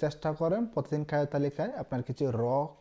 চেষ্টা করেন প্রতিদিন খাদ্য তালিকায় আপনার কিছু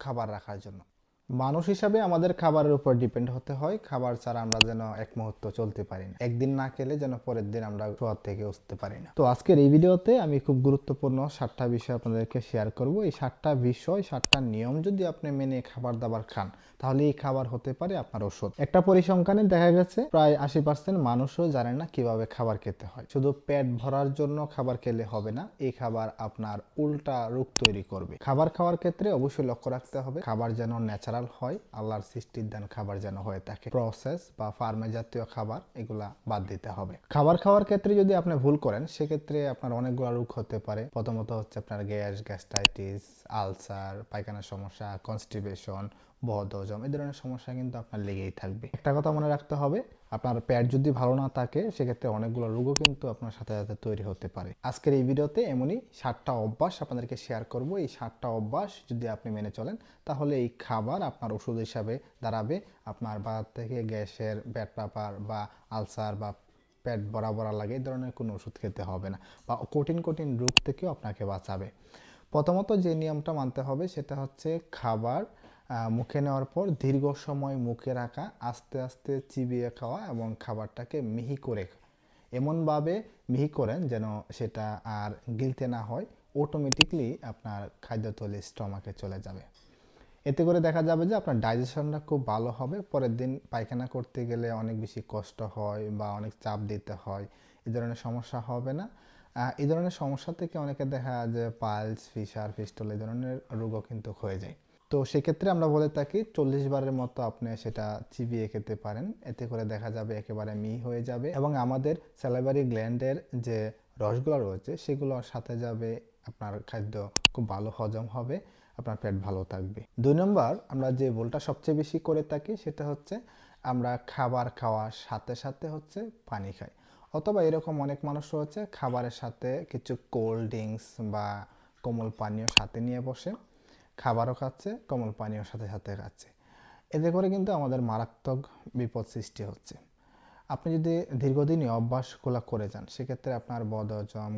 খাবার রাখার জন্য। মানুষ হিসাবে আমাদের খাবারের উপর ডিপেন্ড হতে হয়। খাবার ছাড়া আমরা যেন এক মুহূর্ত চলতে পারি না। একদিন না খেলে যেন পরের দিন আমরা শোয়ার থেকে উঠতে পারি না। তো আজকের এই ভিডিওতে আমি খুব গুরুত্বপূর্ণ 7টা বিষয় আপনাদেরকে শেয়ার করব। এই 7টা বিষয়, 7টা নিয়ম যদি আপনি মেনে খাবার দাবার খান, তাহলে এই খাবার হতে পারে আপনার ওষুধ। একটা পরিসংখ্যানে দেখা গেছে প্রায় 80% মানুষও জানে না কিভাবে খাবার খেতে হয়। শুধু পেট ভরার জন্য খাবার খেলে হবে না, এই খাবার আপনার উল্টা রোগ তৈরি করবে। খাবার খাওয়ার ক্ষেত্রে অবশ্যই লক্ষ্য রাখতে হবে খাবার যেন ন্যাচারাল হয়, আল্লাহর সৃষ্টির দান খাবার যেন হয়ে থাকে। প্রসেস বা ফার্মে জাতীয় খাবার এগুলা বাদ দিতে হবে। খাবার খাওয়ার ক্ষেত্রে যদি আপনি ভুল করেন, সেক্ষেত্রে আপনার অনেকগুলো রোগ হতে পারে। প্রথমত হচ্ছে আপনার গ্যাস্ট্রাইটিস, আলসার, পায়খানার সমস্যা, কনস্টিপেশন, বদহজম, এই ধরনের সমস্যা কিন্তু আপনার লেগেই থাকবে। একটা কথা মনে রাখতে হবে, আপনার পেট যদি ভালো না থাকে সেক্ষেত্রে অনেকগুলো রোগও কিন্তু আপনার সাথে সাথে তৈরি হতে পারে। আজকের এই ভিডিওতে এমনই 7টা অভ্যাস আপনাদেরকে শেয়ার করব। এই 7টা অভ্যাস যদি আপনি মেনে চলেন, তাহলে এই খাবার আপনার ওষুধ হিসাবে দাঁড়াবে। আপনার বাজার থেকে গ্যাসের, পেট ব্যাপার বা আলসার বা পেট বড়া বড়া লাগে এই ধরনের কোনো ওষুধ খেতে হবে না, বা কঠিন কঠিন রোগ থেকেও আপনাকে বাঁচাবে। প্রথমত যে নিয়মটা মানতে হবে সেটা হচ্ছে খাবার মুখে নেওয়ার পর দীর্ঘ সময় মুখে রাখা, আস্তে আস্তে চিবিয়ে খাওয়া এবং খাবারটাকে মিহি করে, এমনভাবে মিহি করেন যেন সেটা আর গিলতে না হয়, অটোমেটিকলি আপনার খাদ্যথলি স্টমাকে চলে যাবে। এতে করে দেখা যাবে যে আপনার ডাইজেশনটা খুব ভালো হবে। পরের দিন পায়খানা করতে গেলে অনেক বেশি কষ্ট হয় বা অনেক চাপ দিতে হয়, এই ধরনের সমস্যা হবে না। এই ধরনের সমস্যা থেকে অনেকে দেখা যায় যে পাইলস, ফিশার, ফিস্টুলা এই ধরনের রোগও কিন্তু হয়ে যায়। তো সেক্ষেত্রে আমরা বলে থাকি 40 বারের মতো আপনি সেটা চিবিয়ে খেতে পারেন। এতে করে দেখা যাবে একেবারে মিহি হয়ে যাবে এবং আমাদের স্যালাইভারি গ্ল্যান্ডের যে রসগুলো রয়েছে সেগুলোর সাথে যাবে, আপনার খাদ্য খুব ভালো হজম হবে, আপনার পেট ভালো থাকবে। 2 নম্বর, আমরা যে ভুলটা সবচেয়ে বেশি করে থাকি সেটা হচ্ছে আমরা খাবার খাওয়ার সাথে সাথে হচ্ছে পানি খাই, অথবা এরকম অনেক মানুষ রয়েছে খাবারের সাথে কিছু কোল্ড ড্রিঙ্কস বা কোমল পানীয় সাথে নিয়ে বসে, খাবারও খাচ্ছে, কোমল পানীয় সাথে সাথে খাচ্ছে। এতে করে কিন্তু আমাদের মারাত্মক বিপদ সৃষ্টি হচ্ছে। আপনি যদি দীর্ঘদিন এই অভ্যাসগুলো করে যান, সেক্ষেত্রে আপনার বদহজম,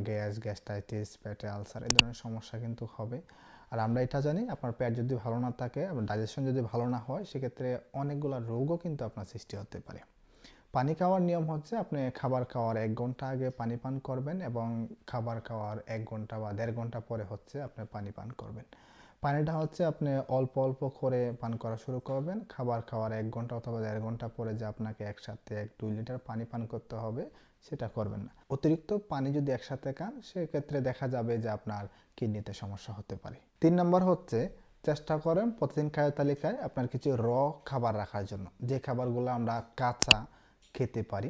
গ্যাস্ট্রাইটিস, পেটে আলসার এই ধরনের সমস্যা কিন্তু হবে। আর আমরা এটা জানি, আপনার পেট যদি ভালো না থাকে, আপনার ডাইজেশন যদি ভালো না হয়, সেক্ষেত্রে অনেকগুলো রোগও কিন্তু আপনার সৃষ্টি হতে পারে। পানি খাওয়ার নিয়ম হচ্ছে আপনি খাবার খাওয়ার 1 ঘন্টা আগে পানি পান করবেন এবং খাবার খাওয়ার 1 ঘন্টা বা 1.5 ঘন্টা পরে হচ্ছে আপনি পানি পান করবেন। পানিটা হচ্ছে আপনি অল্প অল্প করে পান করা শুরু করবেন। খাবার খাওয়ার 1 ঘন্টা অথবা 1.5 ঘন্টা পরে যে আপনাকে একসাথে 1-2 লিটার পানি পান করতে হবে, সেটা করবেন না। অতিরিক্ত পানি যদি একসাথে খান, সেক্ষেত্রে দেখা যাবে যে আপনার কিডনিতে সমস্যা হতে পারে। 3 নম্বর হচ্ছে চেষ্টা করেন প্রতিদিন খাদ্য তালিকায় আপনার কিছু খাবার রাখার জন্য, যে খাবারগুলো আমরা কাঁচা খেতে পারি।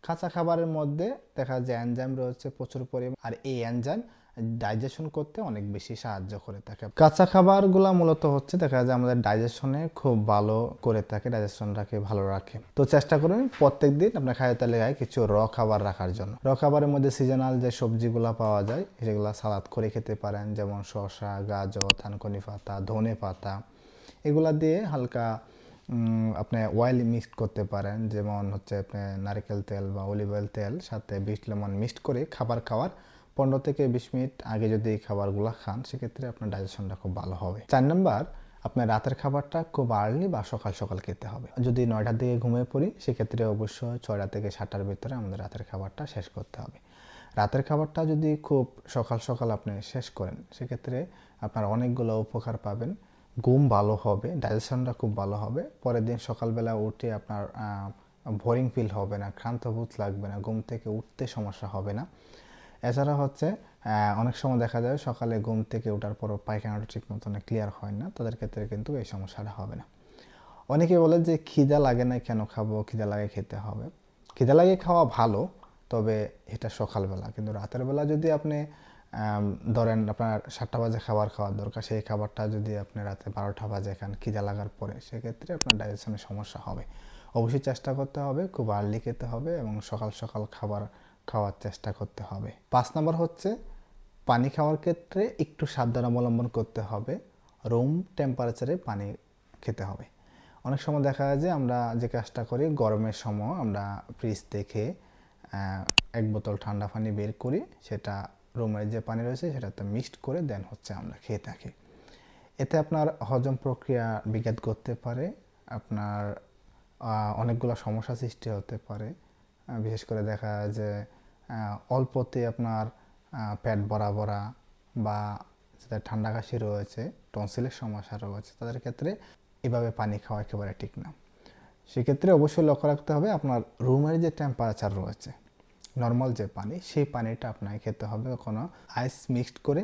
কাঁচা খাবারের মধ্যে দেখা যায় এনজাইম রয়েছে প্রচুর পরিমাণ, আর এই এনজাইম ডাইজেশন করতে অনেক বেশি সাহায্য করে থাকে। কাঁচা খাবারগুলো মূলত হচ্ছে দেখা যায় আমাদের ডাইজেশনে খুব ভালো করে থাকে, ডাইজেশনটাকে ভালো রাখে। তো চেষ্টা করুন প্রত্যেকদিন আপনার খাদ্য তালিকায় কিছু খাবার রাখার জন্য। খাবারের মধ্যে সিজনাল যে সবজিগুলো পাওয়া যায় সেগুলো সালাদ করে খেতে পারেন, যেমন শসা, গাজর, থানকুনি পাতা, ধনে পাতা, এগুলা দিয়ে হালকা আপনি অয়েল মিক্সড করতে পারেন, যেমন হচ্ছে আপনি নারকেল তেল বা অলিভ অয়েল তেল সাথে বিট লেমন মিক্সড করে খাবার খাওয়ার 15 থেকে 20 মিনিট আগে যদি এই খাবারগুলো খান, সেক্ষেত্রে আপনার ডাইজেশনটা খুব ভালো হবে। 4 নম্বর, আপনার রাতের খাবারটা খুব আর্লি বা সকাল সকাল খেতে হবে। যদি 9টার দিকে ঘুমিয়ে পড়ি, সেক্ষেত্রে অবশ্যই 6টা থেকে 7টার ভিতরে আমাদের রাতের খাবারটা শেষ করতে হবে। রাতের খাবারটা যদি খুব সকাল সকাল আপনি শেষ করেন, সেক্ষেত্রে আপনার অনেকগুলো উপকার পাবেন। ঘুম ভালো হবে, ডাইজেশনটা খুব ভালো হবে, পরের দিন সকালবেলা উঠে আপনার বোরিং ফিল হবে না, ক্লান্ত বোধ লাগবে না, ঘুম থেকে উঠতে সমস্যা হবে না। এছাড়া হচ্ছে অনেক সময় দেখা যায় সকালে ঘুম থেকে ওঠার পরও পায়খানাটা ঠিক মতন ক্লিয়ার হয় না, তাদের ক্ষেত্রে কিন্তু এই সমস্যাটা হবে না। অনেকে বলে যে খিদা লাগে না কেন খাবো, খিদা লাগে খেতে হবে। খিদা লাগে খাওয়া ভালো, তবে এটা সকালবেলা। কিন্তু রাতের বেলা যদি আপনি ধরেন আপনার 7টা বাজে খাবার খাওয়ার দরকার, সেই খাবারটা যদি আপনি রাতে 12টা বাজে খান খিদা লাগার পরে, সেক্ষেত্রে আপনার ডাইজেশনের সমস্যা হবে। অবশ্যই চেষ্টা করতে হবে খুব আর্লি খেতে হবে এবং সকাল সকাল খাবার খাওয়ার চেষ্টা করতে হবে। 5 নম্বর হচ্ছে পানি খাওয়ার ক্ষেত্রে একটু সাবধান অবলম্বন করতে হবে। রুম টেম্পারেচারে পানি খেতে হবে। অনেক সময় দেখা যায় যে আমরা যে কাজটা করি, গরমের সময় আমরা ফ্রিজ থেকে 1 বোতল ঠান্ডা পানি বের করি, সেটা রুমের যে পানি রয়েছে সেটাতে মিক্সড করে দেন হচ্ছে আমরা খেয়ে থাকি। এতে আপনার হজম প্রক্রিয়া বিঘাত করতে পারে, আপনার অনেকগুলো সমস্যা সৃষ্টি হতে পারে। বিশেষ করে দেখা যায় যে অল্পতে আপনার পেট ভরা ভরা বা যাদের ঠান্ডা কাশি রয়েছে, টনসিলের সমস্যা রয়েছে, তাদের ক্ষেত্রে এভাবে পানি খাওয়া একেবারে ঠিক না। সেক্ষেত্রে অবশ্যই লক্ষ্য রাখতে হবে আপনার রুমের যে টেম্পারেচার রয়েছে, নর্মাল যে পানি, সেই পানিটা আপনাকে খেতে হবে, কোনো আইস মিক্সড করে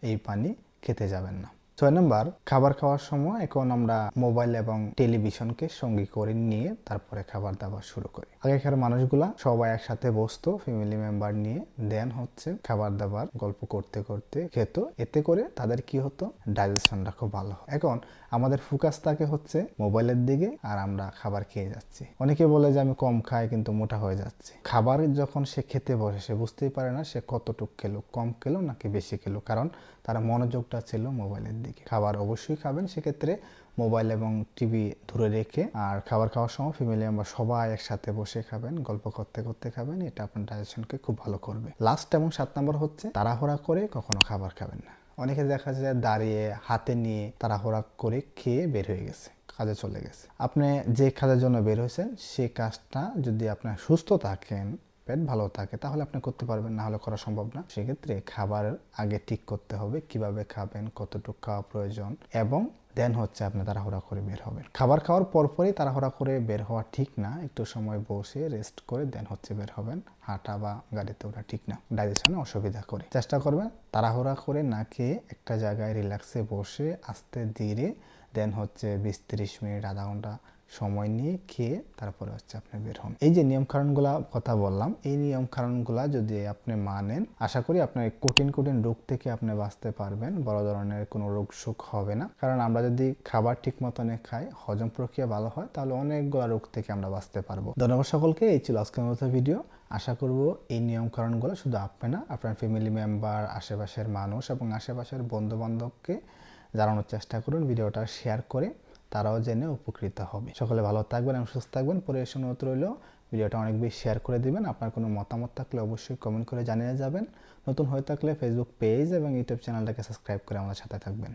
এই পানি খেতে যাবেন না। 6 নম্বর, খাবার খাওয়ার সময় এখন আমরা মোবাইল এবং টেলিভিশনকে সঙ্গী করে নিয়ে তারপরে খাবার দাবার শুরু করি। আগেকার মানুষগুলা সবাই একসাথে বসতো ফ্যামিলি মেম্বার নিয়ে, দেন হচ্ছে খাবার দাবার গল্প করতে করতে খেত। এতে করে তাদের কি হতো, ডাইজেশনটা খুব ভালো হয়। এখন আমাদের ফোকাস থাকে হচ্ছে মোবাইলের দিকে আর আমরা খাবার খেয়ে যাচ্ছি। অনেকে বলে যে আমি কম খাই কিন্তু মোটা হয়ে যাচ্ছে। খাবার যখন সে খেতে বসে সে বুঝতেই পারে না সে কতটুকু খেলো, কম খেলো নাকি বেশি খেলো, কারণ তার মনোযোগটা ছিল মোবাইলের দিকে। খাবার অবশ্যই খাবেন, সেক্ষেত্রে মোবাইল এবং টিভি দূরে রেখে, আর খাবার খাওয়ার সময় ফ্যামিলি মেম্বার সবাই একসাথে বসে খাবেন, গল্প করতে করতে খাবেন। এটা আপনার ডাইজেশনকে খুব ভালো করবে। লাস্ট এবং 7 নম্বর হচ্ছে তাড়াহুড়া করে কখনো খাবার খাবেন না। অনেকে দেখা যায় দাঁড়িয়ে হাতে নিয়ে তাড়াহুড়া করে খেয়ে বের হয়ে গেছে, কাজে চলে গেছে। আপনি যে কাজের জন্য বের হয়েছেন সেই কাজটা যদি আপনার সুস্থ থাকেন, পেট ভালো থাকে, তাহলে আপনি করতে পারবেন, না হলে করা সম্ভব না। সেক্ষেত্রে খাবার আগে ঠিক করতে হবে, কিভাবে খাবেন, কতটুকু খাওয়া প্রয়োজন, এবং দেন হচ্ছে আপনি তাড়াহুড়া করে বের হবেন। খাবার খাওয়ার পরপরই তাড়াহুড়া করে বের হওয়া ঠিক না, একটু সময় বসে রেস্ট করে দেন হচ্ছে বের হবেন। হাঁটা বা গাড়িতে ওঠা ঠিক না, ডাইজেশনে অসুবিধা করে। চেষ্টা করবেন তাড়াহুড়া করে না খেয়ে একটা জায়গায় রিল্যাক্সে বসে আস্তে ধীরে দেন হচ্ছে 20-30 মিনিট, আধা ঘন্টা সময় নিয়ে খেয়ে তারপরে হচ্ছে আপনি বের হন। এই যে নিয়ম কানুনগুলা কথা বললাম, এই নিয়ম কানুনগুলা যদি আপনি মানেন, আশা করি আপনার কঠিন কঠিন রোগ থেকে আপনি বাঁচতে পারবেন। বড় ধরনের কোনো রোগ সুখ হবে না, কারণ আমরা যদি খাবার ঠিক মতনে খাই, হজম প্রক্রিয়া ভালো হয়, তাহলে অনেকগুলো রোগ থেকে আমরা বাঁচতে পারবো। ধন্যবাদ সকলকে। এই ছিল আজকের মতো ভিডিও। আশা করব এই নিয়ম কানুনগুলো শুধু আপনি না, আপনার ফ্যামিলি মেম্বার, আশেপাশের মানুষ এবং আশেপাশের বন্ধু বান্ধবকে জানানোর চেষ্টা করুন। ভিডিওটা শেয়ার করে তারাও জেনে উপকৃত হবে। সকলে ভালো থাকবেন এবং সুস্থ থাকবেন। পরিবেশ অনুরোধ রইল ভিডিওটা অনেক বেশি শেয়ার করে দিবেন। আপনার কোনো মতামত থাকলে অবশ্যই কমেন্ট করে জানিয়ে যাবেন। নতুন হয়ে থাকলে ফেসবুক পেজ এবং ইউটিউব চ্যানেলটাকে সাবস্ক্রাইব করে আমাদের সাথে থাকবেন।